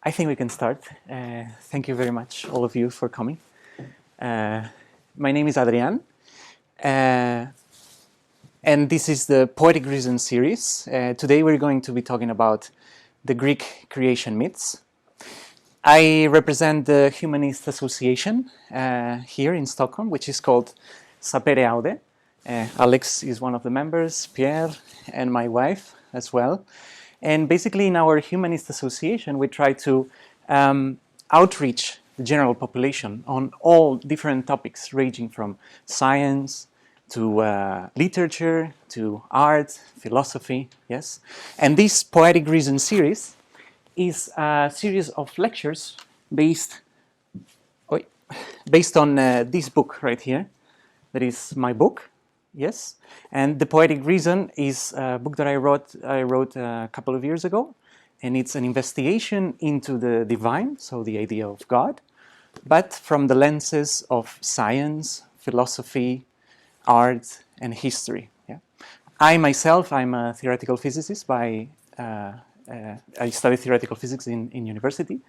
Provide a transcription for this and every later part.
I think we can start. Thank you very much, all of you, for coming. My name is Adrian, and this is the Poetic Reason Series. Today we're going to be talking about the Greek creation myths. I represent the Humanist Association here in Stockholm, which is called Sapere Aude. Alex is one of the members, Pierre, and my wife as well. And basically in our Humanist Association, we try to outreach the general population on all different topics, ranging from science to literature, to art, philosophy, yes. And this Poetic Reason series is a series of lectures based on this book right here. That is my book. Yes, and the Poetic Reason is a book that I wrote a couple of years ago, and it's an investigation into the divine, so the idea of God, but from the lenses of science, philosophy, art, and history. Yeah, I'm a theoretical physicist. I studied theoretical physics in university,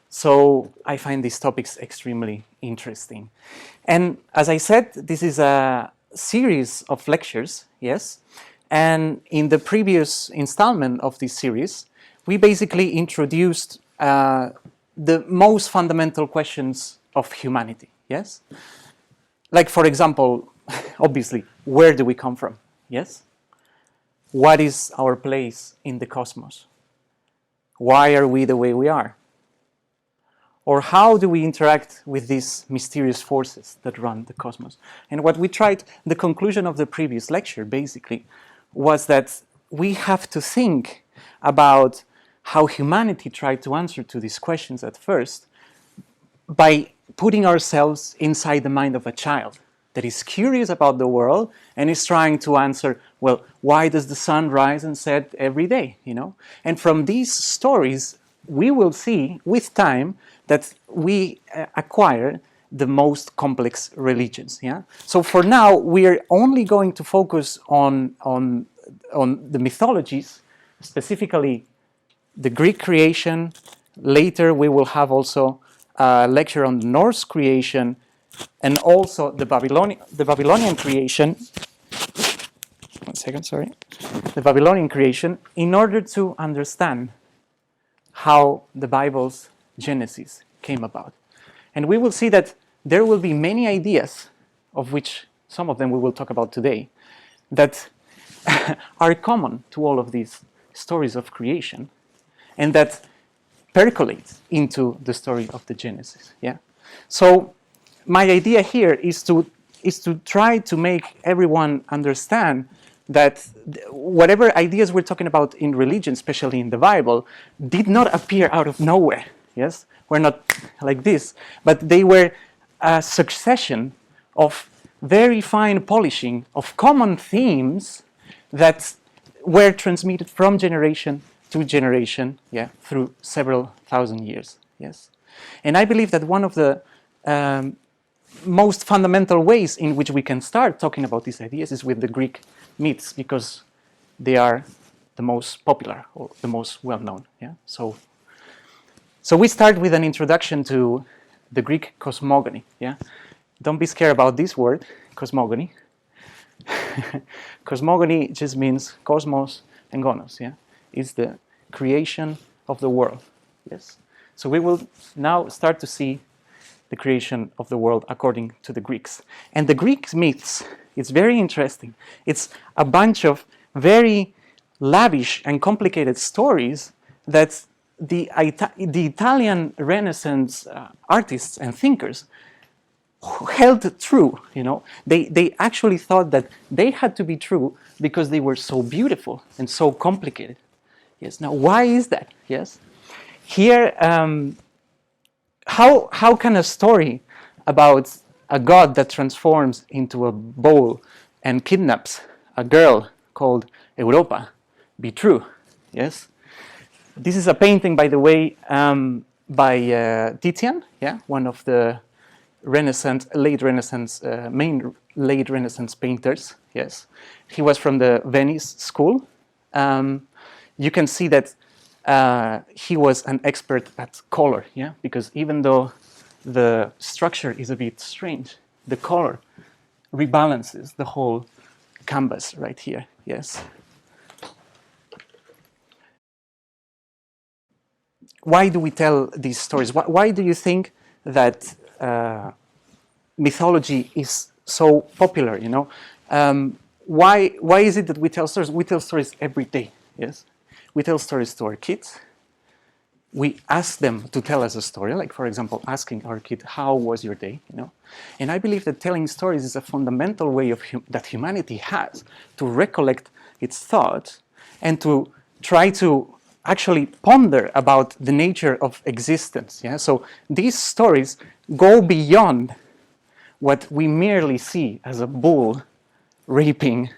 so I find these topics extremely interesting. And as I said, this is a series of lectures, yes, and in the previous installment of this series, we basically introduced the most fundamental questions of humanity, yes? Like, for example, obviously, where do we come from, yes? What is our place in the cosmos? Why are we the way we are? Or how do we interact with these mysterious forces that run the cosmos? And what we tried, the conclusion of the previous lecture basically, was that we have to think about how humanity tried to answer to these questions at first by putting ourselves inside the mind of a child that is curious about the world and is trying to answer, well, why does the sun rise and set every day, you know? And from these stories, we will see with time that we acquire the most complex religions. Yeah. So for now, we are only going to focus on the mythologies, specifically the Greek creation. Later, we will have also a lecture on the Norse creation, and also the Babylonian creation. One second, sorry. The Babylonian creation, in order to understand how the Bible's Genesis came about. And we will see that there will be many ideas, of which some of them we will talk about today, that are common to all of these stories of creation and that percolate into the story of the Genesis. Yeah. So my idea here is to try to make everyone understand that whatever ideas we're talking about in religion, especially in the Bible, did not appear out of nowhere. Yes, we're not like this, but they were a succession of very fine polishing of common themes that were transmitted from generation to generation, yeah, through several thousand years. Yes, and I believe that one of the most fundamental ways in which we can start talking about these ideas is with the Greek myths, because they are the most popular or the most well-known. Yeah, so we start with an introduction to the Greek cosmogony. Yeah, don't be scared about this word, cosmogony. Cosmogony just means cosmos and gonos. Yeah, it's the creation of the world. Yes, so we will now start to see the creation of the world according to the Greeks. And the Greek myths, it's very interesting. It's a bunch of very lavish and complicated stories that the Italian Renaissance artists and thinkers held true. You know, they actually thought that they had to be true because they were so beautiful and so complicated. Yes. Now, why is that? Yes. Here, how can a story about a god that transforms into a bowl and kidnaps a girl called Europa be true? Yes. This is a painting, by the way, by Titian, yeah, one of the late Renaissance painters. Yes, he was from the Venice school. You can see that he was an expert at color, yeah, because even though the structure is a bit strange, the color rebalances the whole canvas right here, yes. Why do we tell these stories? Why do you think that mythology is so popular, you know? Why is it that we tell stories? We tell stories every day, yes? We tell stories to our kids. We ask them to tell us a story, like, for example, asking our kid, how was your day, you know? And I believe that telling stories is a fundamental way of that humanity has to recollect its thoughts and to try to actually ponder about the nature of existence, yeah? So these stories go beyond what we merely see as a bull raping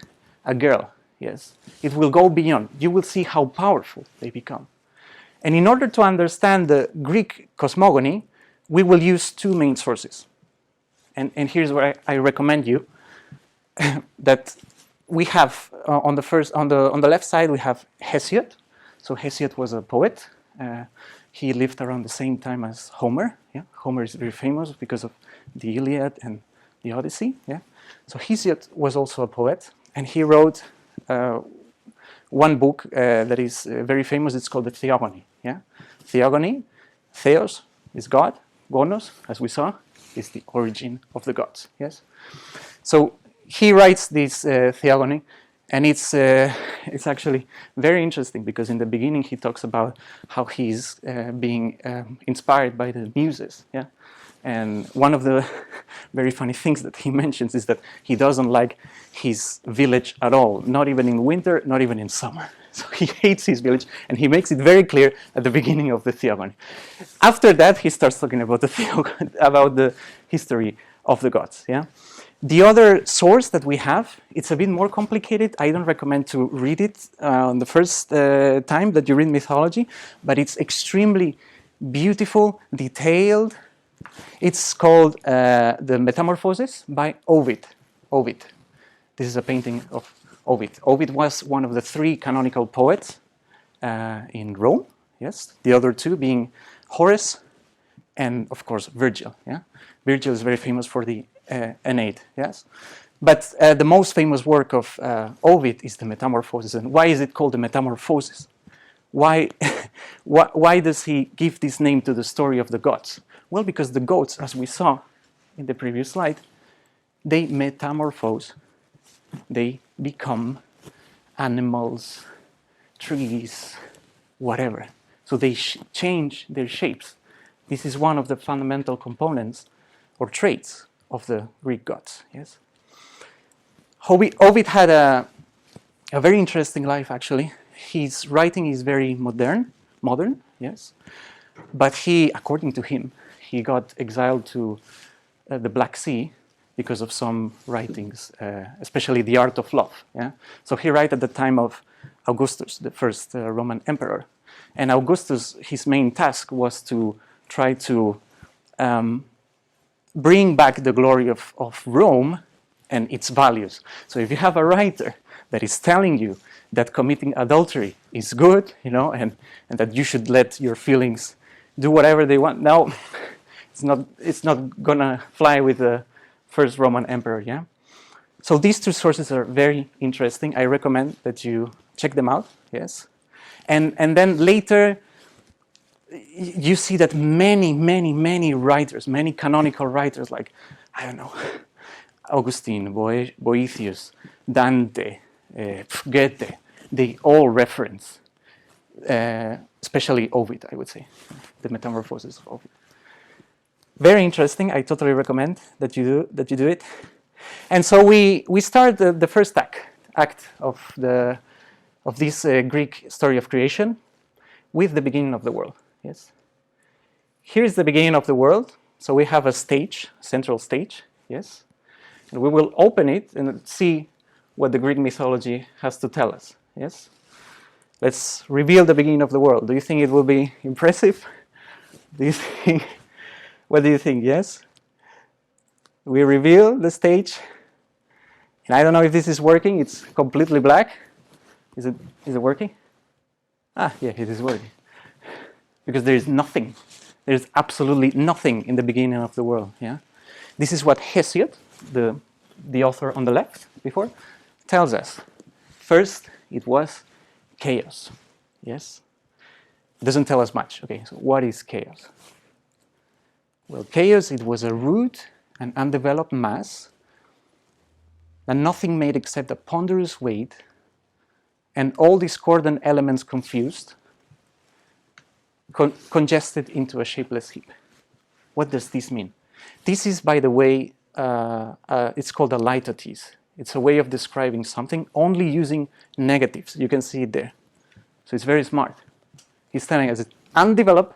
a girl, yes? It will go beyond. You will see how powerful they become. And in order to understand the Greek cosmogony, we will use two main sources. And here's where I recommend you that we have on the left side we have Hesiod. So Hesiod was a poet. He lived around the same time as Homer. Yeah? Homer is very famous because of the Iliad and the Odyssey. Yeah? So Hesiod was also a poet, and he wrote one book that is very famous. It's called the Theogony. Yeah? Theogony, Theos is God, Gonos, as we saw, is the origin of the gods. Yes. So he writes this Theogony, and it's actually very interesting because in the beginning he talks about how he's being inspired by the muses. Yeah. And one of the very funny things that he mentions is that he doesn't like his village at all, not even in winter, not even in summer. So he hates his village, and he makes it very clear at the beginning of the Theogony. After that, he starts talking about about the history of the gods. Yeah. The other source that we have, it's a bit more complicated. I don't recommend to read it on the first time that you read mythology, but it's extremely beautiful, detailed. It's called the Metamorphoses by Ovid. Ovid. This is a painting of Ovid. Ovid was one of the three canonical poets in Rome. Yes, the other two being Horace and, of course, Virgil. Yeah, Virgil is very famous for the Aeneid. Yes, but the most famous work of Ovid is the Metamorphoses. And why is it called the Metamorphoses? Why, why does he give this name to the story of the gods? Well, because the gods, as we saw in the previous slide, they metamorphose. They become animals, trees, whatever. So they change their shapes. This is one of the fundamental components or traits of the Greek gods. Yes. Ovid had a very interesting life, actually. His writing is very modern, yes. But he, according to him, he got exiled to the Black Sea because of some writings, especially The Art of Love. Yeah? So he wrote at the time of Augustus, the first Roman emperor. And Augustus, his main task was to try to bring back the glory of Rome and its values. So if you have a writer that is telling you that committing adultery is good, you know, and that you should let your feelings do whatever they want, now it's not gonna fly with the first Roman emperor. Yeah. So these two sources are very interesting. I recommend that you check them out. Yes. And then later you see that many writers, many canonical writers, like, I don't know, Augustine, Boethius, Dante, Goethe, they all reference, especially Ovid, I would say, the Metamorphoses of Ovid. Very interesting. I totally recommend that you do it. And so we start the first act of this Greek story of creation with the beginning of the world. Yes. Here is the beginning of the world. So we have a stage, central stage. Yes. And we will open it and see what the Greek mythology has to tell us. Yes. Let's reveal the beginning of the world. Do you think it will be impressive? Do you think? What do you think? Yes? We reveal the stage. And I don't know if this is working. It's completely black. Is it working? Ah, yeah, it is working. because there is nothing. There is absolutely nothing in the beginning of the world. Yeah, this is what Hesiod, the author on the left before, tells us. First, it was chaos. Yes, doesn't tell us much. Okay, so what is chaos? Well, chaos, it was a root and undeveloped mass that nothing made except a ponderous weight and all discordant elements confused, congested into a shapeless heap. What does this mean? This is, by the way, it's called a litotes. It's a way of describing something only using negatives. You can see it there. So it's very smart. He's telling us it's undeveloped,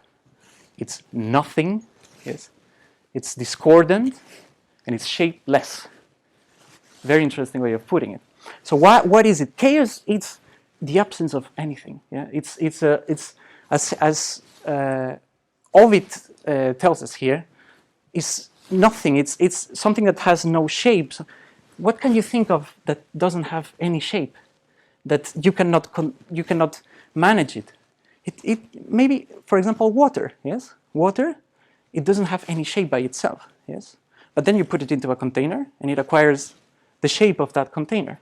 it's nothing, yes, it's discordant, and it's shapeless. Very interesting way of putting it. So what is it? Chaos, it's the absence of anything. Yeah, it's as Ovid tells us here, is nothing. It's something that has no shape. So what can you think of that doesn't have any shape? That you cannot manage it. It maybe, for example, water. Yes, water. It doesn't have any shape by itself. Yes, but then you put it into a container, and it acquires the shape of that container.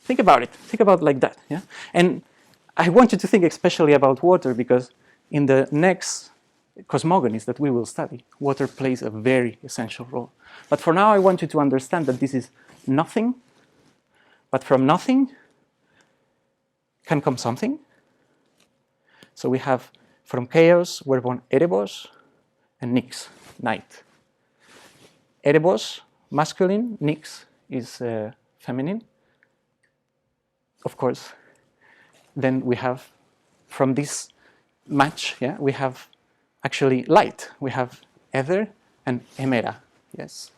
Think about it. Think about it like that. Yeah, and I want you to think especially about water because in the next cosmogonies that we will study, water plays a very essential role. But for now, I want you to understand that this is nothing, but from nothing can come something. So we have from chaos were born Erebos and Nyx, night. Erebos, masculine, Nyx is feminine, of course. Then we have, from this match, yeah, we have actually light. We have ether and emera, yes.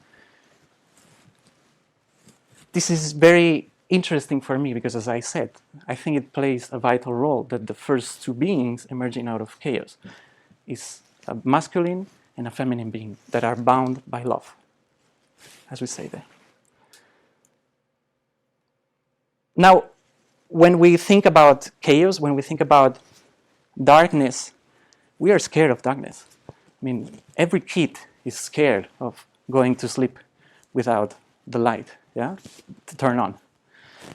This is very interesting for me because, as I said, I think it plays a vital role that the first two beings emerging out of chaos is a masculine and a feminine being that are bound by love, as we say there. Now, when we think about chaos, when we think about darkness, we are scared of darkness. I mean, every kid is scared of going to sleep without the light, yeah, to turn on.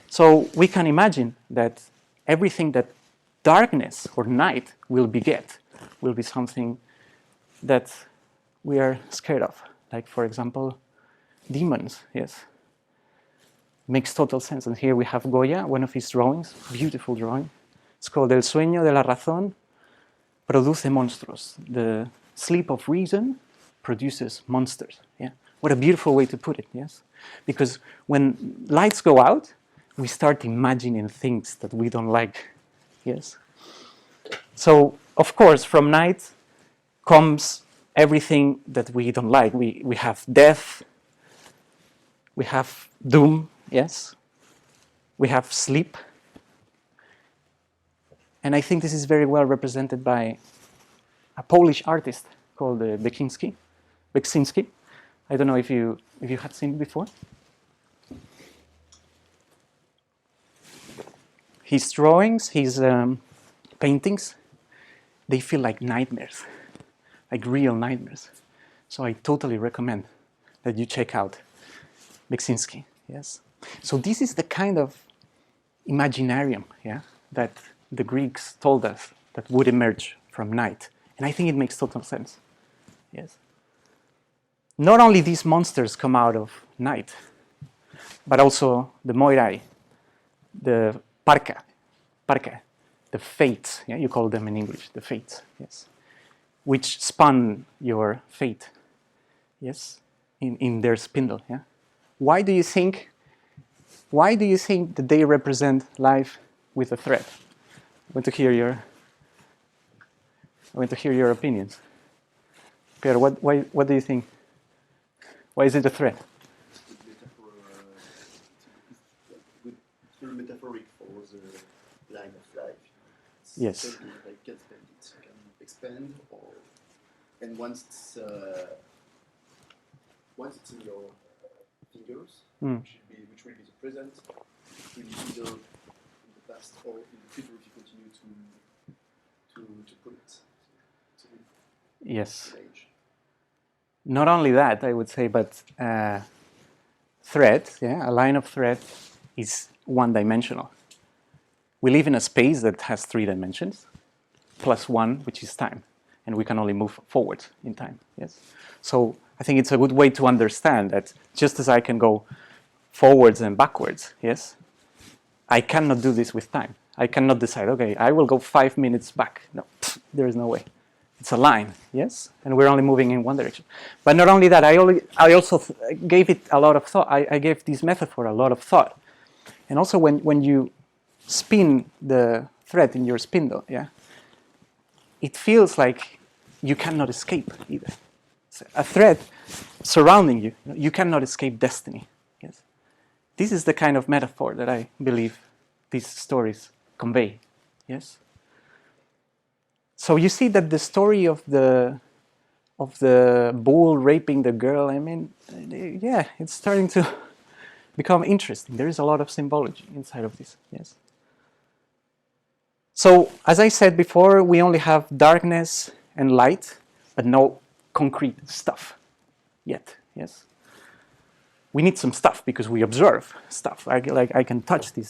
So we can imagine that everything that darkness or night will beget will be something that we are scared of. Like, for example, demons, yes. Makes total sense. And here we have Goya, one of his drawings, beautiful drawing. It's called El sueño de la razón produce monstruos. The sleep of reason produces monsters. Yeah. What a beautiful way to put it, yes? Because when lights go out, we start imagining things that we don't like, yes? So, of course, from night comes everything that we don't like. We have death, we have doom, yes? We have sleep. And I think this is very well represented by a Polish artist called Beksinski. I don't know if you had seen it before. His drawings, his paintings, they feel like nightmares, like real nightmares. So I totally recommend that you check out Beksinski. Yes. So this is the kind of imaginarium, yeah, that the Greeks told us that would emerge from night. And I think it makes total sense. Yes. Not only these monsters come out of night, but also the Moirai, the Parca, the fates, yeah, you call them in English, the fates, yes, which spun your fate, yes, in their spindle, yeah. Why do you think that they represent life with a thread? I want to hear your opinions. Pierre, what do you think? Why is it a thread? It's very metaphoric for the line of life. It's yes. something like can expand. It can expand, and once it's in your fingers, which will be the present, it will be either in the past or in the future if you continue to pull it. Yes. age. Not only that, I would say, but thread, yeah, a line of thread is one-dimensional. We live in a space that has 3 dimensions, plus 1, which is time, and we can only move forward in time, yes? So I think it's a good way to understand that just as I can go forwards and backwards, yes, I cannot do this with time. I cannot decide, okay, I will go 5 minutes back. No, there is no way. It's a line, yes? And we're only moving in one direction. But not only that, I also gave it a lot of thought. I gave this metaphor a lot of thought. And also when you spin the thread in your spindle, yeah, it feels like you cannot escape either. So a thread surrounding you, you cannot escape destiny. Yes, this is the kind of metaphor that I believe these stories convey. Yes. So you see that the story of the bull raping the girl, I mean, yeah, it's starting to become interesting. There is a lot of symbology inside of this. Yes. So, as I said before, we only have darkness and light, but no concrete stuff yet, yes? We need some stuff because we observe stuff. I can touch this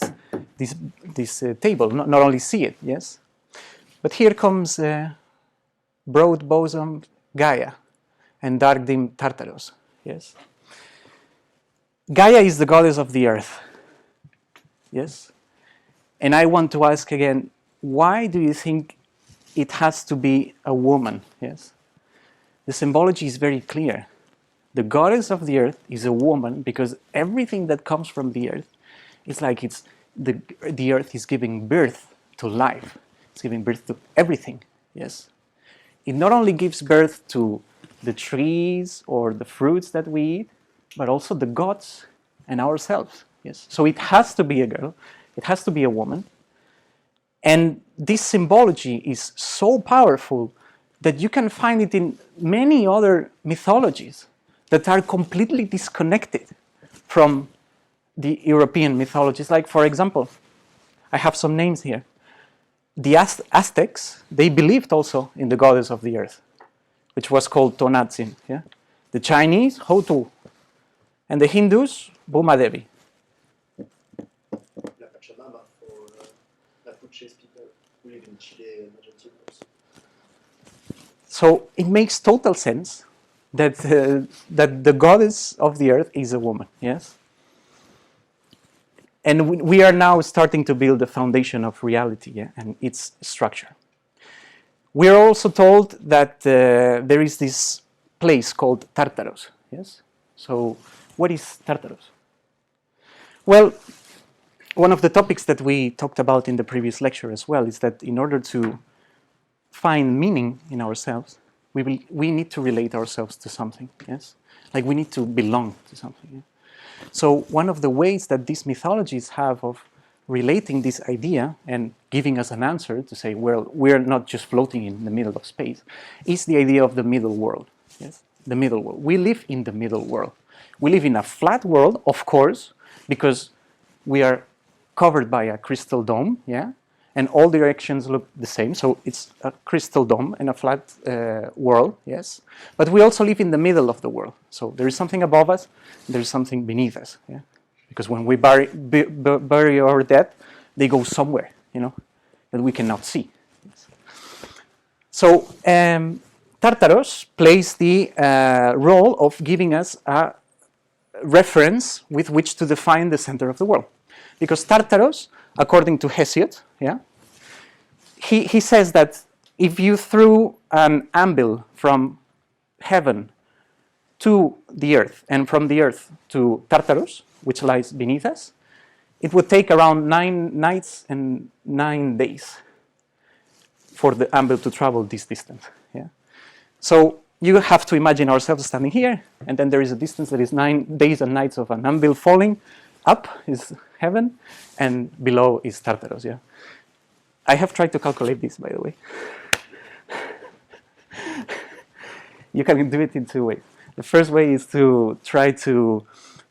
table, not only see it, yes? But here comes broad bosom Gaia and dark dim Tartarus, yes? Gaia is the goddess of the earth, yes? And I want to ask again, why do you think it has to be a woman? Yes, the symbology is very clear. The goddess of the earth is a woman because everything that comes from the earth is like the earth is giving birth to life. It's giving birth to everything. Yes, it not only gives birth to the trees or the fruits that we eat, but also the gods and ourselves. Yes, so it has to be a girl. It has to be a woman. And this symbology is so powerful that you can find it in many other mythologies that are completely disconnected from the European mythologies. Like, for example, I have some names here. The Aztecs, they believed also in the goddess of the earth, which was called Tonatzin. Yeah? The Chinese, Hotu, and the Hindus, Bhuma Devi. La Pachamama for Mapuche's people who live in Chile and Argentina also. So it makes total sense that that the goddess of the earth is a woman. Yes. And we are now starting to build the foundation of reality, yeah, and its structure. We are also told that there is this place called Tartarus. Yes. So what is Tartarus? Well, one of the topics that we talked about in the previous lecture as well is that in order to find meaning in ourselves, we need to relate ourselves to something, yes? Like we need to belong to something. Yeah? So one of the ways that these mythologies have of relating this idea and giving us an answer to say, well, we're not just floating in the middle of space, is the idea of the middle world, yes? The middle world. We live in the middle world. We live in a flat world, of course, because we are covered by a crystal dome, yeah? And all directions look the same, so it's a crystal dome and a flat world, yes? But we also live in the middle of the world. So there is something above us, there is something beneath us, yeah? Because when we bury our dead, they go somewhere, you know, that we cannot see. Yes. So Tartarus plays the role of giving us a reference with which to define the center of the world. Because Tartarus, according to Hesiod, yeah, he says that if you threw an anvil from heaven to the earth and from the earth to Tartarus, which lies beneath us, it would take around 9 nights and 9 days for the anvil to travel this distance. Yeah? So you have to imagine ourselves standing here, and then there is a distance that is 9 days and nights of an anvil falling. Up is heaven, and below is Tartarus. Yeah, I have tried to calculate this, by the way. You can do it in 2 ways. The first way is to try to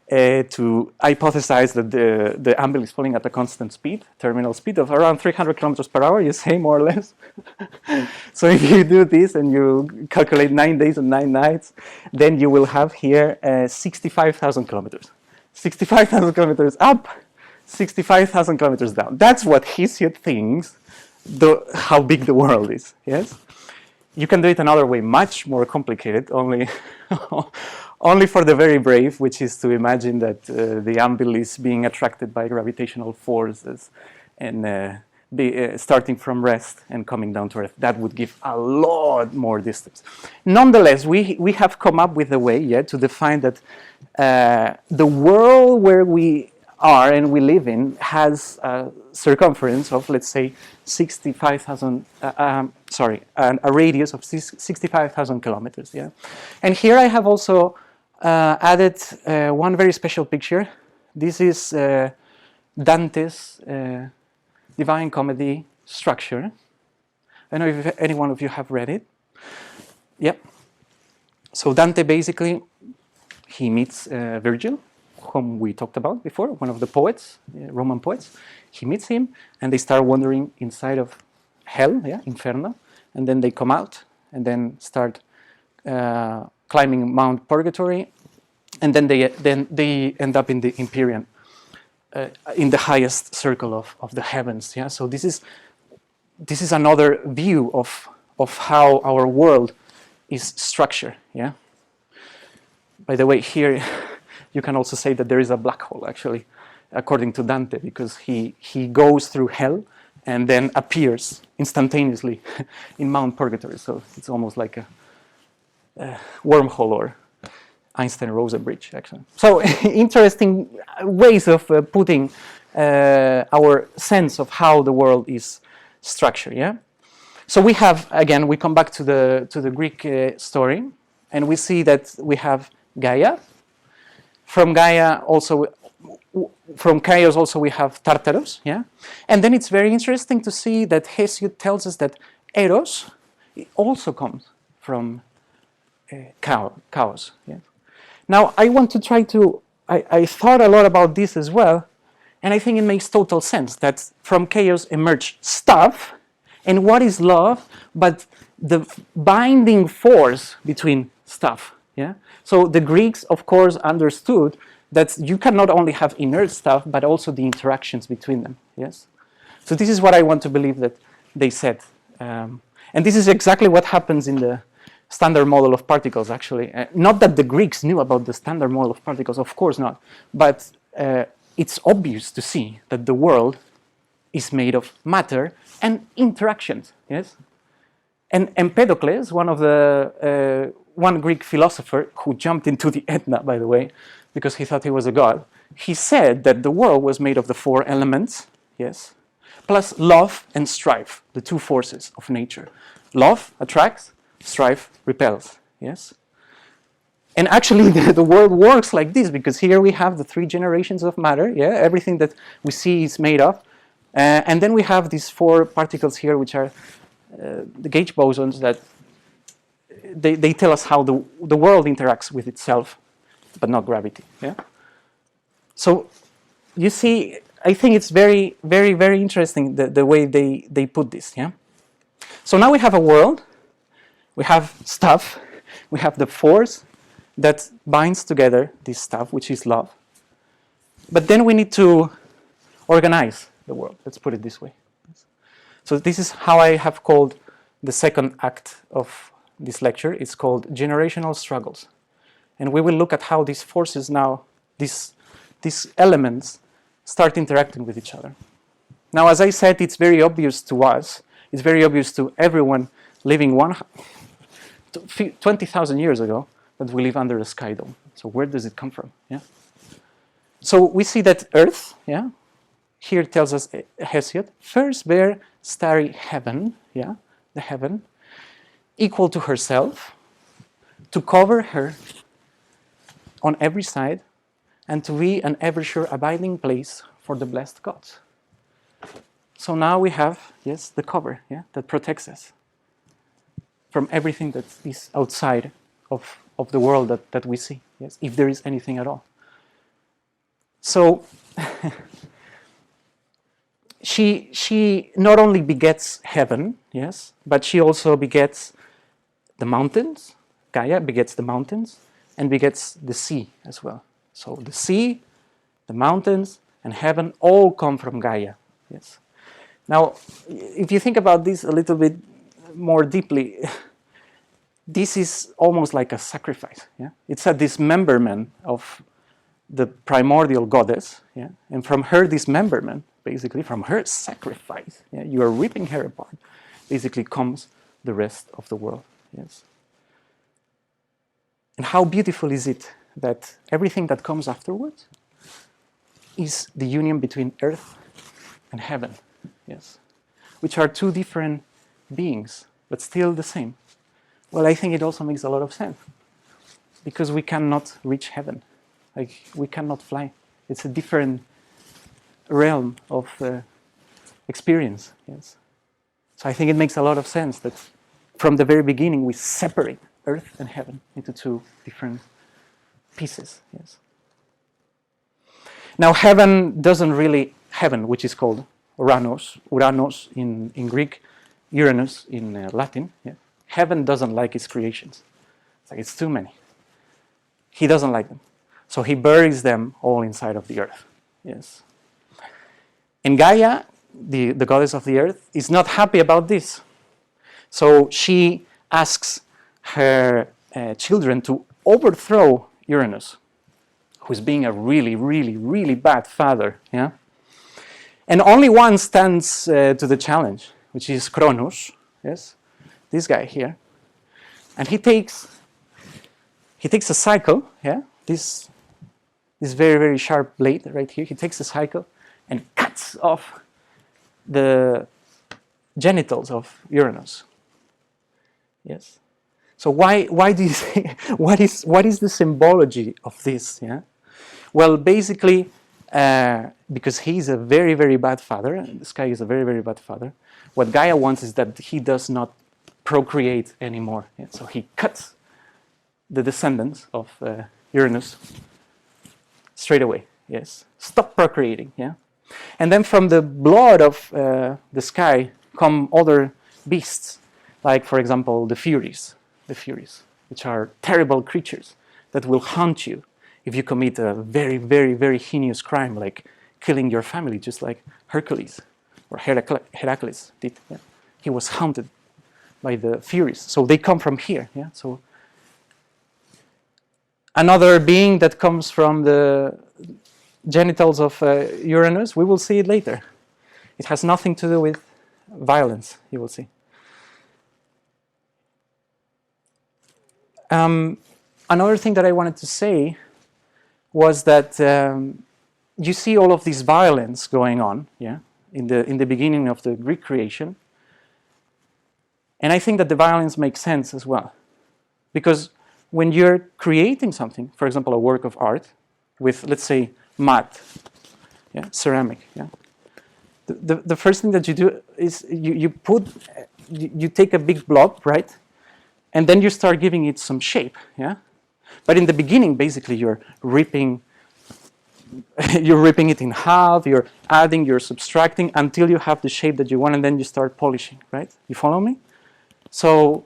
to hypothesize that the anvil is falling at a constant speed, terminal speed of around 300 kilometers per hour, you say, more or less. So if you do this and you calculate 9 days and 9 nights, then you will have here 65,000 kilometers. 65,000 kilometers up, 65,000 kilometers down. That's what Hesiod thinks how big the world is, yes? You can do it another way, much more complicated, only for the very brave, which is to imagine that the anvil is being attracted by gravitational forces and starting from rest and coming down to earth. That would give a lot more distance. Nonetheless, we have come up with a way to define that the world where we are and we live in has a circumference of, let's say, 65,000, a radius of 65,000 kilometers. Yeah, and here I have also added one very special picture. This is Dante's Divine Comedy structure. I don't know if any one of you have read it. Yep. So Dante basically, he meets Virgil, whom we talked about before, one of the poets, Roman poets. He meets him, and they start wandering inside of hell, Inferno, and then they come out, and then start climbing Mount Purgatory, and then they end up in the Empyrean, in the highest circle of the heavens. Yeah, so this is another view of how our world is structured. Yeah. By the way, here you can also say that there is a black hole, actually, according to Dante, because he goes through hell and then appears instantaneously in Mount Purgatory. So it's almost like a wormhole or Einstein-Rosen bridge, actually. So interesting ways of putting our sense of how the world is structured. Yeah. So we have, again, we come back to the Greek story, and we see that we have Gaia. From Gaia also, from chaos also we have Tartarus, yeah? And then it's very interesting to see that Hesiod tells us that Eros also comes from chaos. Yeah? Now I want to try to, I thought a lot about this as well, and I think it makes total sense that from chaos emerged stuff, and what is love but the binding force between stuff. Yeah? So the Greeks, of course, understood that you can not only have inert stuff, but also the interactions between them. Yes. So this is what I want to believe that they said, and this is exactly what happens in the standard model of particles. Actually, not that the Greeks knew about the standard model of particles, of course not, but it's obvious to see that the world is made of matter and interactions. Yes. And Empedocles, one Greek philosopher who jumped into the Etna, by the way, because he thought he was a god, he said that the world was made of the 4 elements, yes, plus love and strife, the 2 forces of nature. Love attracts, strife repels, yes. And actually the world works like this, because here we have the 3 generations of matter, everything that we see is made of, and then we have these 4 particles here, which are the gauge bosons that they tell us how the world interacts with itself, but not gravity. Yeah. So you see, I think it's very, very, very interesting the way they put this. Yeah. So now we have a world, we have stuff, we have the force that binds together this stuff, which is love. But then we need to organize the world. Let's put it this way. So this is how I have called the second act of this lecture. It's called Generational Struggles. And we will look at how these forces now, these elements, start interacting with each other. Now, as I said, it's very obvious to us, it's very obvious to everyone living 20,000 years ago that we live under a sky dome. So where does it come from? Yeah. So we see that Earth, here tells us Hesiod, first bare starry heaven, the heaven, equal to herself, to cover her on every side, and to be an ever-sure abiding place for the blessed gods. So now we have, the cover, that protects us from everything that is outside of the world that we see, if there is anything at all. So she not only begets heaven, yes, but she also begets the mountains. Gaia begets the mountains and begets the sea as well. So the sea, the mountains, and heaven all come from Gaia. Yes. Now, if you think about this a little bit more deeply, this is almost like a sacrifice. Yeah? It's a dismemberment of the primordial goddess, yeah? And from her dismemberment, basically, from her sacrifice, yeah? You are ripping her apart, basically comes the rest of the world. Yes. And how beautiful is it that everything that comes afterwards is the union between earth and heaven, yes, which are two different beings, but still the same. Well, I think it also makes a lot of sense, because we cannot reach heaven. Like, we cannot fly. It's a different realm of experience, yes. So I think it makes a lot of sense that from the very beginning we separate earth and heaven into two different pieces, yes. Now, heaven doesn't really, heaven, which is called Uranos in Greek, Uranus in Latin, yeah. Heaven doesn't like its creations. It's like, it's too many. He doesn't like them. So he buries them all inside of the earth, yes. And Gaia, the goddess of the earth, is not happy about this. So she asks her children to overthrow Uranus, who's being a really, really, really bad father, yeah? And only one stands to the challenge, which is Cronus, yes? This guy here. And he takes a cycle, yeah? This very, very sharp blade right here. He takes a cycle and cuts off the genitals of Uranus. Yes. So why do you think, what is the symbology of this? Yeah. Well, basically, because he's a very, very bad father, and this guy is a very, very bad father. What Gaia wants is that he does not procreate anymore. Yeah? So he cuts the descendants of Uranus straight away. Yes. Stop procreating. Yeah. And then from the blood of the sky come other beasts, like, for example, the Furies, which are terrible creatures that will hunt you if you commit a very, very, very heinous crime, like killing your family, just like Hercules or Heracles did. Yeah? He was hunted by the Furies. So they come from here. Yeah? So another being that comes from the genitals of Uranus, we will see it later. It has nothing to do with violence, you will see. Another thing that I wanted to say was that you see all of this violence going on, yeah, in the beginning of the Greek creation, and I think that the violence makes sense as well, because when you're creating something, for example, a work of art with, let's say, mud, yeah, ceramic, yeah, the first thing that you do is you take a big blob, right? And then you start giving it some shape, yeah? But in the beginning, basically, you're ripping it in half, you're adding, you're subtracting until you have the shape that you want, and then you start polishing, right? You follow me? So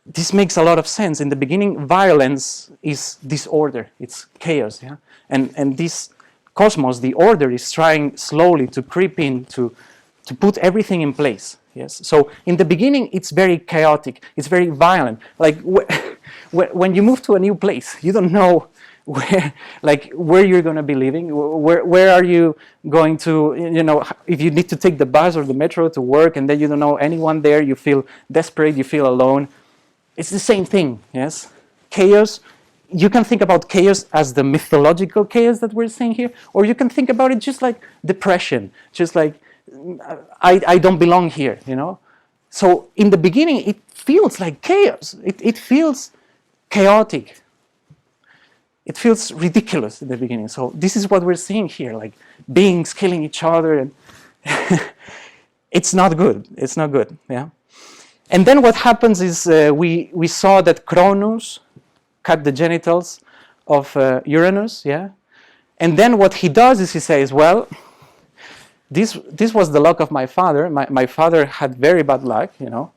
this makes a lot of sense. In the beginning, violence is disorder, it's chaos, yeah? And this cosmos, the order, is trying slowly to creep in, to put everything in place. Yes. So in the beginning, it's very chaotic. It's very violent. Like when you move to a new place, you don't know where you're going to be living. Where are you going to? You know, if you need to take the bus or the metro to work, and then you don't know anyone there, you feel desperate. You feel alone. It's the same thing. Yes. Chaos. You can think about chaos as the mythological chaos that we're seeing here, or you can think about it just like depression, just like I don't belong here, you know. So in the beginning, it feels like chaos. It feels chaotic. It feels ridiculous in the beginning. So this is what we're seeing here, like beings killing each other, and it's not good. It's not good. Yeah. And then what happens is we saw that Cronus cut the genitals of Uranus. Yeah. And then what he does is he says, well, this was the luck of my father. My father had very bad luck, you know.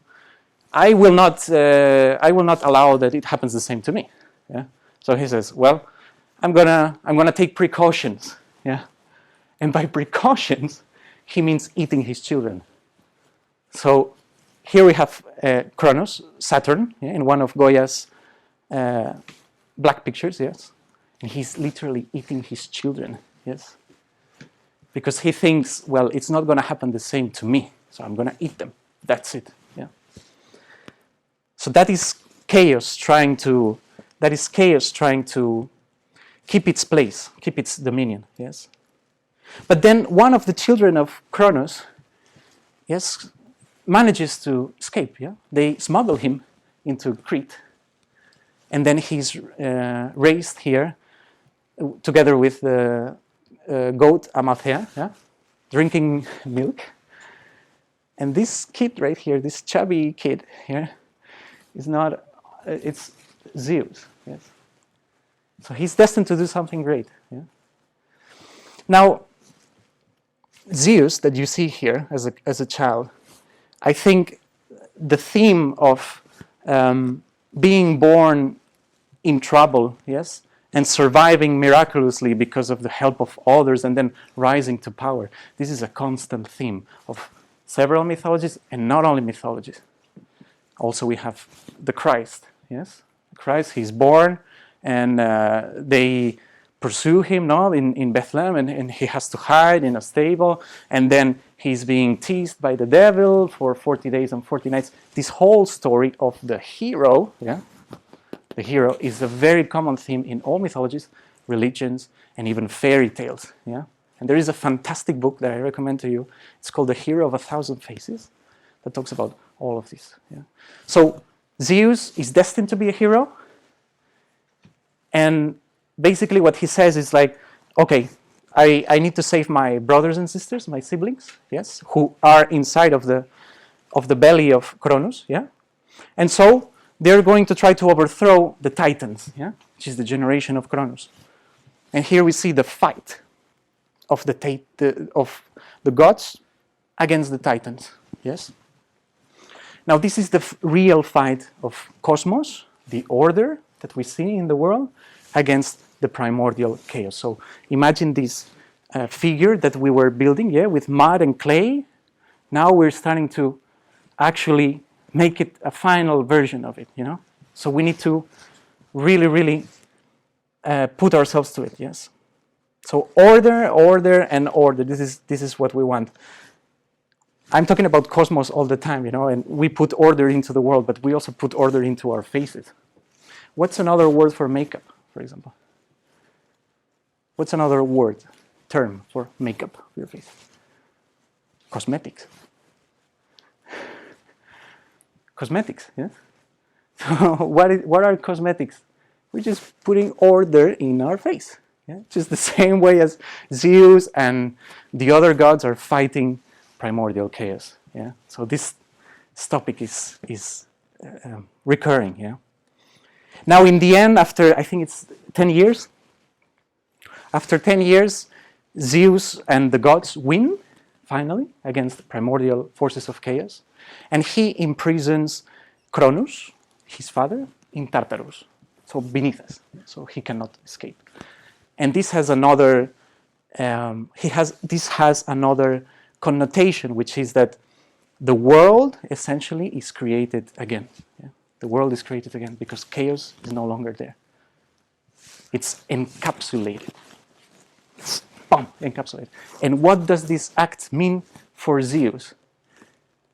I will not allow that it happens the same to me. Yeah. So he says, well, I'm gonna take precautions. Yeah. And by precautions, he means eating his children. So here we have Kronos, Saturn, yeah, in one of Goya's black pictures, yes. And he's literally eating his children, yes. Because he thinks, well, it's not going to happen the same to me, so I'm going to eat them. That's it, yeah. So that is chaos trying to keep its place, keep its dominion, yes. But then one of the children of Kronos, yes, manages to escape, yeah. They smuggle him into Crete, and then he's raised here together with the goat Amathea, yeah, drinking milk. And this kid right here, this chubby kid here, is not, it's Zeus, yes. So he's destined to do something great, yeah. Now, Zeus that you see here as a child, I think the theme of being born in trouble, yes, and surviving miraculously because of the help of others and then rising to power. This is a constant theme of several mythologies, and not only mythologies. Also we have the Christ, yes? Christ, he's born, and they pursue him now in Bethlehem, and he has to hide in a stable, and then he's being teased by the devil for 40 days and 40 nights. This whole story of the hero, yeah? The hero is a very common theme in all mythologies, religions, and even fairy tales. Yeah? And there is a fantastic book that I recommend to you. It's called The Hero of a Thousand Faces, that talks about all of this. Yeah? So Zeus is destined to be a hero, and basically what he says is like, okay, I need to save my brothers and sisters, my siblings, yes, who are inside of the belly of Kronos, yeah, and so they're going to try to overthrow the Titans, yeah, which is the generation of Kronos. And here we see the fight of the gods against the Titans, yes. Now this is the real fight of cosmos, the order that we see in the world, against the primordial chaos. So imagine this figure that we were building, yeah, with mud and clay. Now we're starting to actually make it a final version of it, you know. So we need to really, really put ourselves to it, yes. So order, order, and order. This is what we want. I'm talking about cosmos all the time, you know, and we put order into the world, but we also put order into our faces. What's another word for makeup, for example? What's another word, term for makeup for your face? Cosmetics. Cosmetics, yeah? So what are cosmetics? We're just putting order in our face. Yeah? Just the same way as Zeus and the other gods are fighting primordial chaos. Yeah? So this topic is recurring. Yeah? Now in the end, after I think it's 10 years, after 10 years, Zeus and the gods win, finally, against the primordial forces of chaos. And he imprisons Kronos, his father, in Tartarus, so beneath us, so he cannot escape. And this has another, this has another connotation, which is that the world essentially is created again. Yeah? The world is created again because chaos is no longer there. It's encapsulated. It's encapsulated. And what does this act mean for Zeus?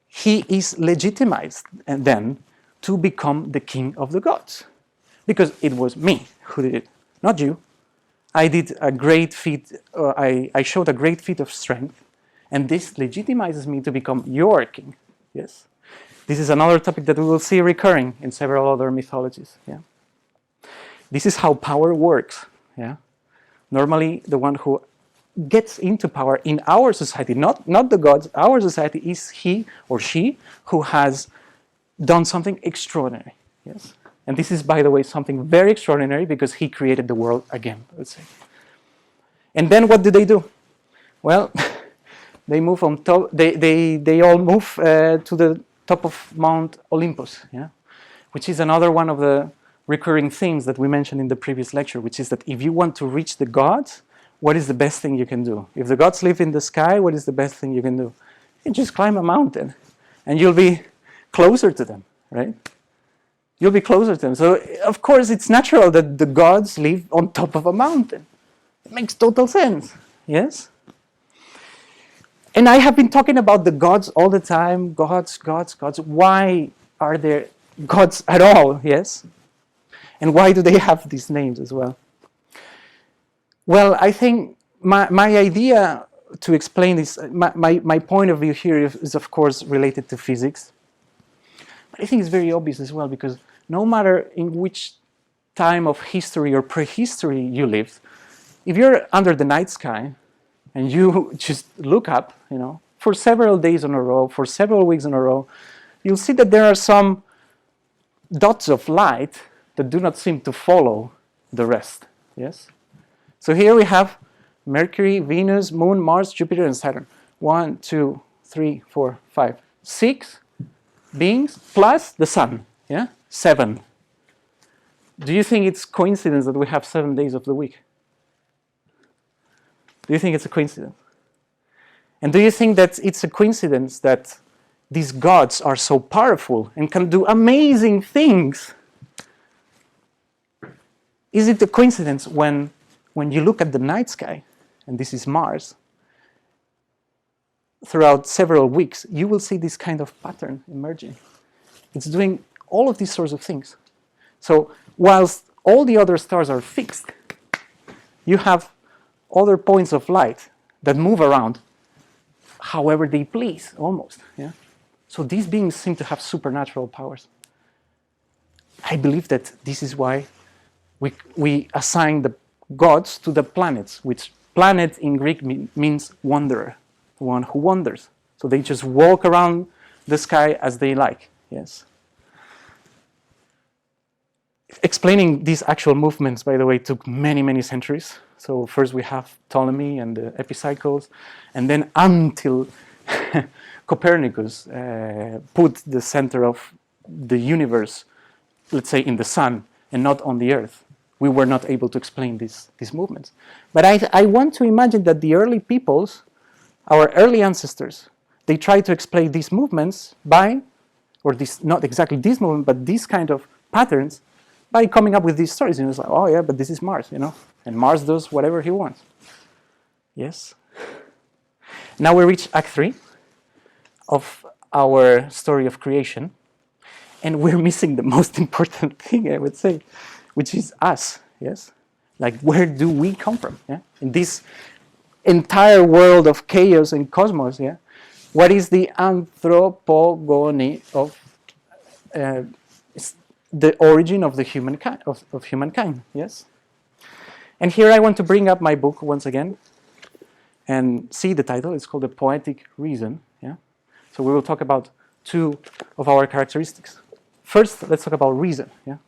He is legitimized and then to become the king of the gods. Because it was me who did it, not you. I did a great feat, I showed a great feat of strength, and this legitimizes me to become your king. Yes. This is another topic that we will see recurring in several other mythologies. Yeah. This is how power works. Yeah. Normally, the one who gets into power in our society, not the gods, our society, is he or she who has done something extraordinary. Yes. And this is, by the way, something very extraordinary because he created the world again, let's say. And then what do? Well, they move on top. They all move to the top of Mount Olympus, yeah, which is another one of the recurring themes that we mentioned in the previous lecture, which is that if you want to reach the gods, what is the best thing you can do? If the gods live in the sky, what is the best thing you can do? You just climb a mountain, and you'll be closer to them, right? You'll be closer to them. So, of course, it's natural that the gods live on top of a mountain. It makes total sense, yes? And I have been talking about the gods all the time, gods. Why are there gods at all, yes? And why do they have these names as well? Well, I think my idea to explain this, my point of view here is of course related to physics. But I think it's very obvious as well, because no matter in which time of history or prehistory you lived, if you're under the night sky and you just look up, for several days in a row, for several weeks in a row, you'll see that there are some dots of light that do not seem to follow the rest, yes? So here we have Mercury, Venus, Moon, Mars, Jupiter, and Saturn. 1, 2, 3, 4, 5, 6 beings plus the sun, yeah? 7. Do you think it's coincidence that we have 7 days of the week? Do you think it's a coincidence? And do you think that it's a coincidence that these gods are so powerful and can do amazing things? Is it a coincidence when you look at the night sky, and this is Mars, throughout several weeks, you will see this kind of pattern emerging. It's doing all of these sorts of things. So whilst all the other stars are fixed, you have other points of light that move around however they please, almost. Yeah? So these beings seem to have supernatural powers. I believe that this is why we assign the gods to the planets, which planet in Greek means wanderer, one who wanders. So they just walk around the sky as they like. Yes. Explaining these actual movements, by the way, took many, many centuries. So first we have Ptolemy and the epicycles, and then until Copernicus put the center of the universe, let's say, in the sun and not on the earth, we were not able to explain these movements. But I want to imagine that the early peoples, our early ancestors, they tried to explain these movements by, or this, not exactly this movement, but these kind of patterns, by coming up with these stories. And it's like, oh yeah, but this is Mars, and Mars does whatever he wants. Yes. Now we reach Act 3 of our story of creation, and we're missing the most important thing, I would say, which is us. Yes. Like, where do we come from? Yeah. In this entire world of chaos and cosmos. Yeah. What is the anthropogony of the origin of the humankind, of humankind? Yes. And here I want to bring up my book once again and see the title. It's called The Poetic Reason. Yeah. So we will talk about 2 of our characteristics. First, let's talk about reason. Yeah.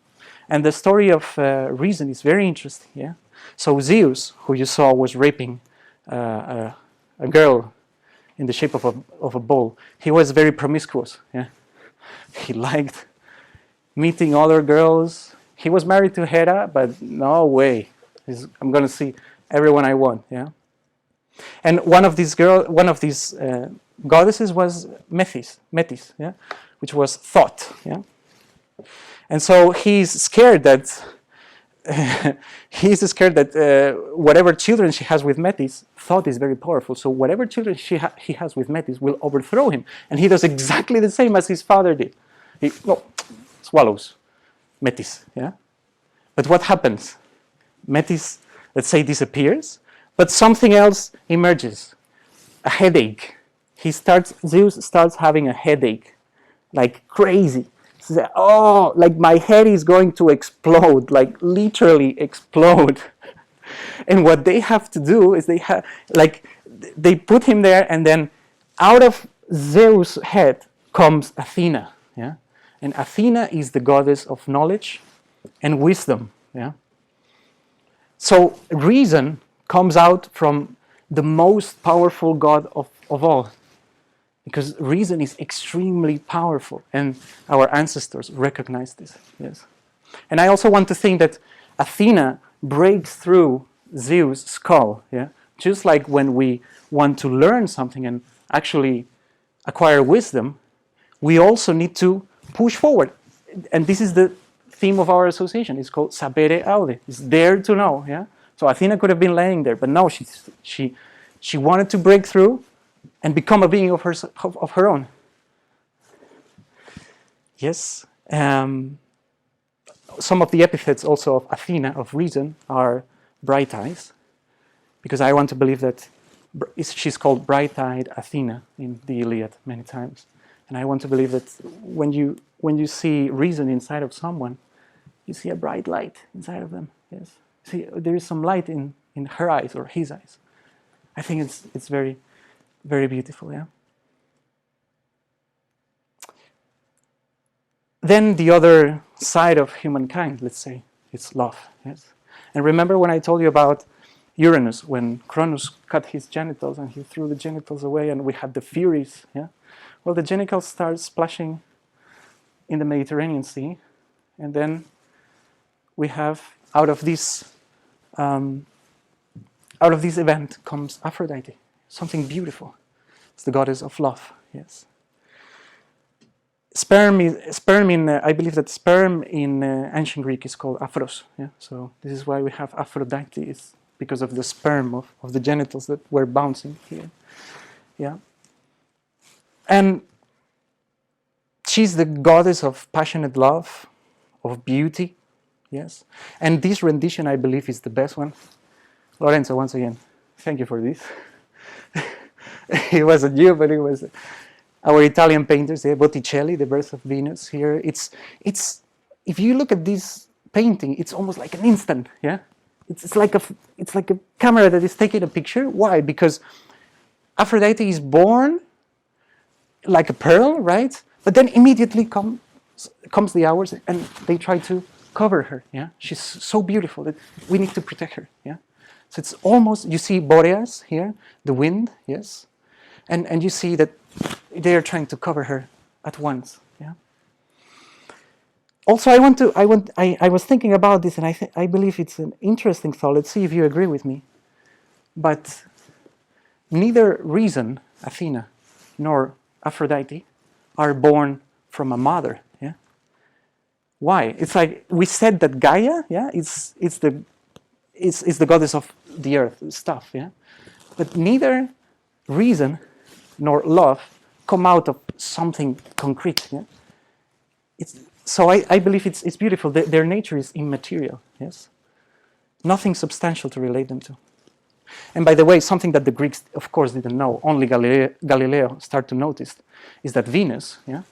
And the story of reason is very interesting. Yeah. So Zeus, who you saw was raping a girl in the shape of a bull, he was very promiscuous. Yeah. He liked meeting other girls. He was married to Hera, but no way. I'm going to see everyone I want. Yeah. And one of these goddesses was Metis. Yeah, which was thought. Yeah. And so he's scared that whatever children she has with Metis, thought is very powerful. So whatever children he has with Metis will overthrow him, and he does exactly the same as his father did. He swallows Metis. Yeah. But what happens? Metis, let's say, disappears, but something else emerges. A headache. Zeus starts having a headache, like crazy. Oh, like my head is going to explode, like literally explode. And what they have to do is they put him there, and then out of Zeus' head comes Athena. Yeah, and Athena is the goddess of knowledge and wisdom. Yeah. So reason comes out from the most powerful god of all. Because reason is extremely powerful, and our ancestors recognized this. Yes, and I also want to think that Athena breaks through Zeus' skull. Yeah, just like when we want to learn something and actually acquire wisdom, we also need to push forward, and this is the theme of our association. It's called sapere aude. It's dare to know. Yeah, so Athena could have been laying there, but no, she wanted to break through and become a being of her own. Yes. Some of the epithets also of Athena, of reason, are bright eyes, because I want to believe that she's called bright-eyed Athena in the Iliad many times. And I want to believe that when you see reason inside of someone, you see a bright light inside of them. Yes. See, there is some light in her eyes or his eyes. I think it's very, very beautiful, yeah. Then the other side of humankind, let's say, is love. Yes. And remember when I told you about Uranus, when Cronus cut his genitals and he threw the genitals away, and we had the Furies. Yeah. Well, the genitals start splashing in the Mediterranean Sea, and then we have out of this event comes Aphrodite, something beautiful. It's the goddess of love. Yes. I believe that sperm in ancient Greek is called aphros. Yeah? So this is why we have Aphrodite, is because of the sperm of the genitals that were bouncing here. Yeah. And she's the goddess of passionate love, of beauty. Yes. And this rendition, I believe, is the best one. Lorenzo, once again, thank you for this. It wasn't you, but it was our Italian painters, Botticelli, The Birth of Venus. Here, it's if you look at this painting, it's almost like an instant. Yeah, it's like a camera that is taking a picture. Why? Because Aphrodite is born like a pearl, right? But then immediately comes the hours, and they try to cover her. Yeah, she's so beautiful that we need to protect her. Yeah, so it's almost, you see Boreas here, the wind. Yes, and you see that they are trying to cover her at once. Yeah. Also, I was thinking about this, and I believe it's an interesting thought. Let's see if you agree with me. But neither reason, Athena, nor Aphrodite are born from a mother. Yeah. Why? It's like we said that Gaia, yeah, it's the goddess of the earth stuff. Yeah. But neither reason nor love come out of something concrete. Yeah? So I believe it's beautiful. Their nature is immaterial. Yes, nothing substantial to relate them to. And by the way, something that the Greeks, of course, didn't know, only Galileo started to notice, is that Venus, yeah,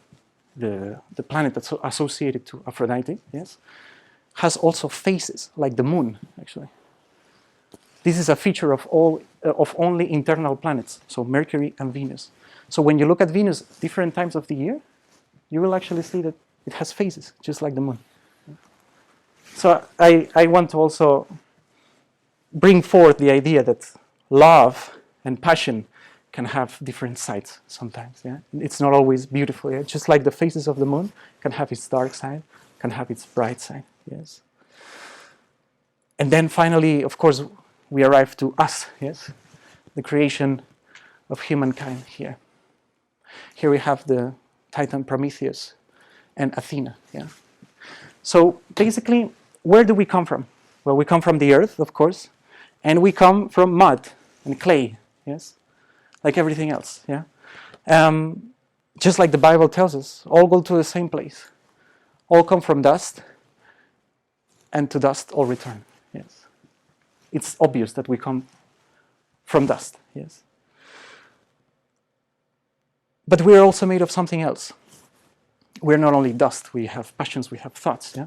the planet that's associated to Aphrodite, yes, has also phases, like the moon, actually. This is a feature of only internal planets, so Mercury and Venus. So when you look at Venus different times of the year, you will actually see that it has phases, just like the moon. So I want to also bring forth the idea that love and passion can have different sides sometimes. Yeah? It's not always beautiful. Yeah? Just like the phases of the moon can have its dark side, can have its bright side. Yes. And then finally, of course, we arrive to us. Yes, the creation of humankind here. Here we have the Titan Prometheus and Athena. Yeah. So basically, where do we come from? Well, we come from the earth, of course, and we come from mud and clay. Yes, like everything else. Yeah. Just like the Bible tells us, all go to the same place. All come from dust, and to dust all return. Yes. It's obvious that we come from dust. Yes. But we're also made of something else. We're not only dust, we have passions, we have thoughts, yeah?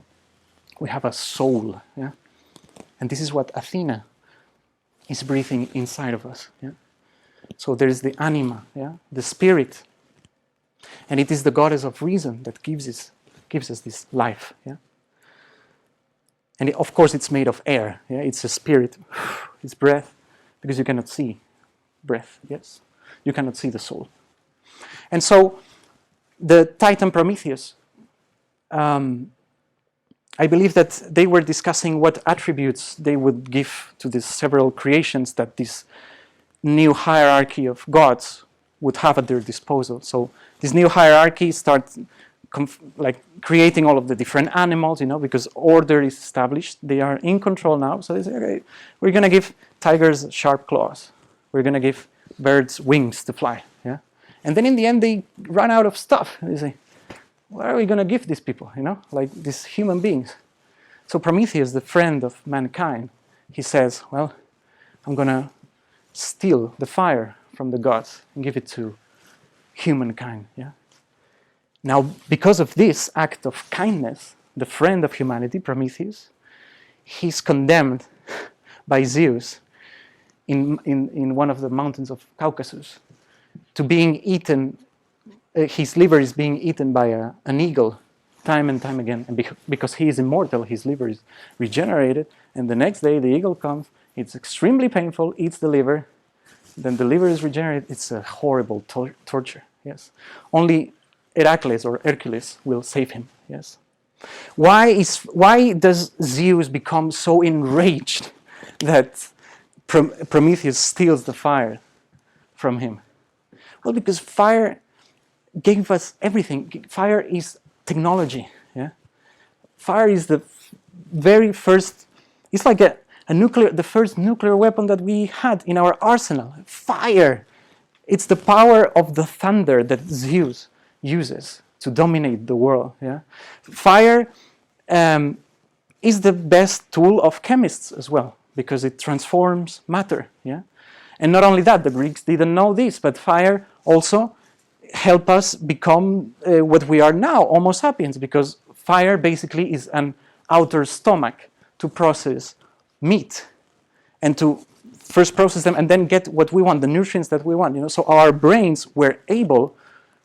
We have a soul, yeah? And this is what Athena is breathing inside of us, yeah? So there is the anima, yeah? The spirit. And it is the goddess of reason that gives us this life, yeah? And of course it's made of air, yeah? It's a spirit, it's breath, because you cannot see breath, yes? You cannot see the soul. And so the Titan Prometheus, I believe that they were discussing what attributes they would give to these several creations that this new hierarchy of gods would have at their disposal. So this new hierarchy starts like creating all of the different animals, you know, because order is established. They are in control now. So they say, okay, we're going to give tigers sharp claws. We're going to give birds wings to fly. Yeah. And then in the end, they run out of stuff. They say, what are we going to give these people, you know, like these human beings? So Prometheus, the friend of mankind, he says, well, I'm going to steal the fire from the gods and give it to humankind. Yeah. Now, because of this act of kindness, the friend of humanity, Prometheus, he's condemned by Zeus in one of the mountains of Caucasus to being eaten. His liver is being eaten by an eagle time and time again. And because he is immortal, his liver is regenerated. And the next day, the eagle comes. It's extremely painful, eats the liver. Then the liver is regenerated. It's a horrible torture. Yes. Only Heracles or Hercules will save him. Yes. Why does Zeus become so enraged that Prometheus steals the fire from him? Well, because fire gave us everything. Fire is technology. Yeah. Fire is the very first. It's like the first nuclear weapon that we had in our arsenal. Fire. It's the power of the thunder that Zeus uses to dominate the world. Yeah? Fire is the best tool of chemists as well, because it transforms matter. Yeah? And not only that, the Greeks didn't know this, but fire also helped us become what we are now, Homo sapiens, because fire basically is an outer stomach to process meat and to first process them and then get what we want, the nutrients that we want. You know? So our brains were able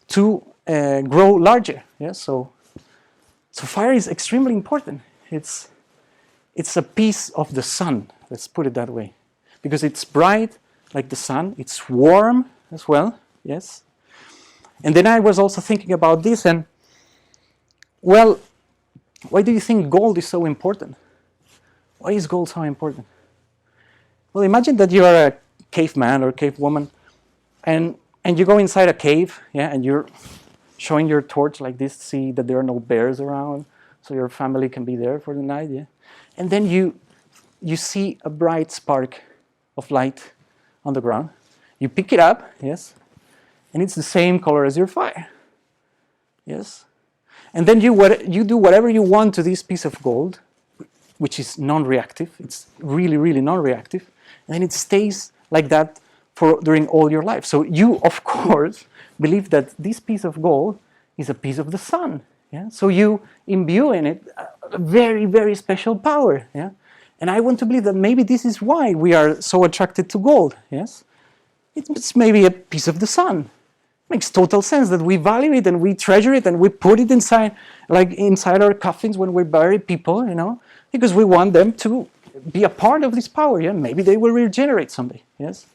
to grow larger. Yeah? So fire is extremely important. It's a piece of the sun, let's put it that way, because it's bright like the sun, it's warm as well, yes. And then I was also thinking about this, and well, why do you think gold is so important? Why is gold so important? Well, imagine that you are a caveman or cavewoman, and you go inside a cave, yeah, and you're showing your torch like this to see that there are no bears around, so your family can be there for the night, yeah. And then you see a bright spark of light on the ground. You pick it up, yes, and it's the same color as your fire, yes. And then you do whatever you want to this piece of gold, which is non-reactive. It's really, really non-reactive, and then it stays like that during all your life. So you, of course, believe that this piece of gold is a piece of the sun. Yeah? So you imbue in it a very, very special power. Yeah? And I want to believe that maybe this is why we are so attracted to gold. Yes, it's maybe a piece of the sun. It makes total sense that we value it and we treasure it and we put it inside, like inside our coffins when we bury people, you know, because we want them to be a part of this power. Yeah, maybe they will regenerate someday. Yes.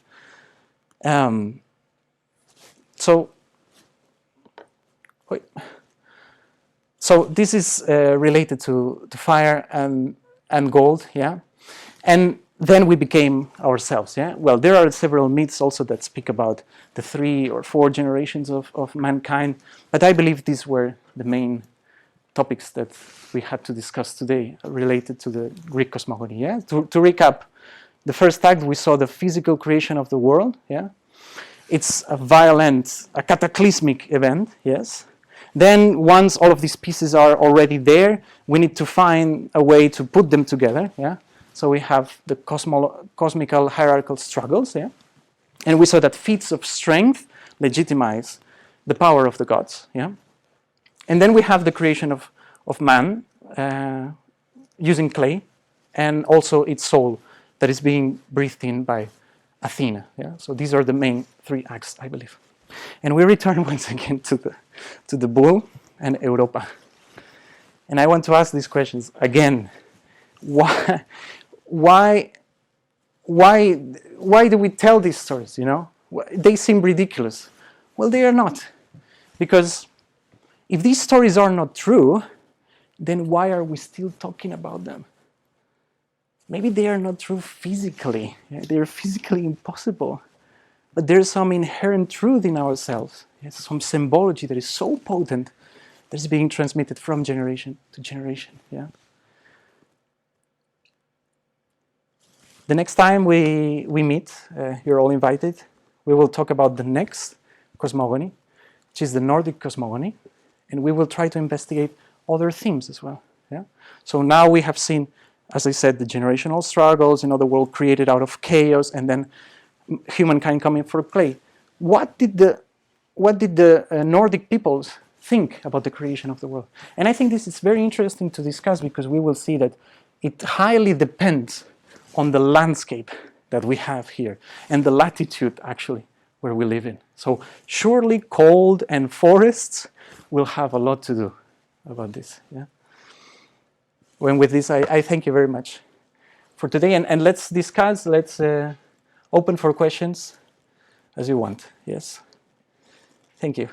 So this is related to fire and gold, yeah, and then we became ourselves, yeah. Well, there are several myths also that speak about the 3 or 4 generations of mankind, but I believe these were the main topics that we had to discuss today related to the Greek cosmogony. Yeah. To recap, the first act we saw the physical creation of the world. Yeah, it's a violent, a cataclysmic event. Yes. Then once all of these pieces are already there, we need to find a way to put them together. Yeah. So we have the cosmical hierarchical struggles. Yeah. And we saw that feats of strength legitimize the power of the gods. Yeah. And then we have the creation of man using clay and also its soul that is being breathed in by Athena. Yeah? So these are the main 3 acts, I believe. And we return once again to the bull and Europa. And I want to ask these questions again. Why why do we tell these stories, you know? They seem ridiculous. Well, they are not. Because if these stories are not true, then why are we still talking about them? Maybe they are not true physically. They are physically impossible. But there's some inherent truth in ourselves. Yes, some symbology that is so potent that is being transmitted from generation to generation. Yeah. The next time we meet, you're all invited, we will talk about the next cosmogony, which is the Nordic cosmogony, and we will try to investigate other themes as well. Yeah? So now we have seen, as I said, the generational struggles, you know, the world created out of chaos, and then humankind coming for play. What did the Nordic peoples think about the creation of the world? And I think this is very interesting to discuss because we will see that it highly depends on the landscape that we have here and the latitude actually where we live in. So surely cold and forests will have a lot to do about this. Yeah. Well, with this, I thank you very much for today, and let's discuss, let's open for questions as you want. Yes. Thank you.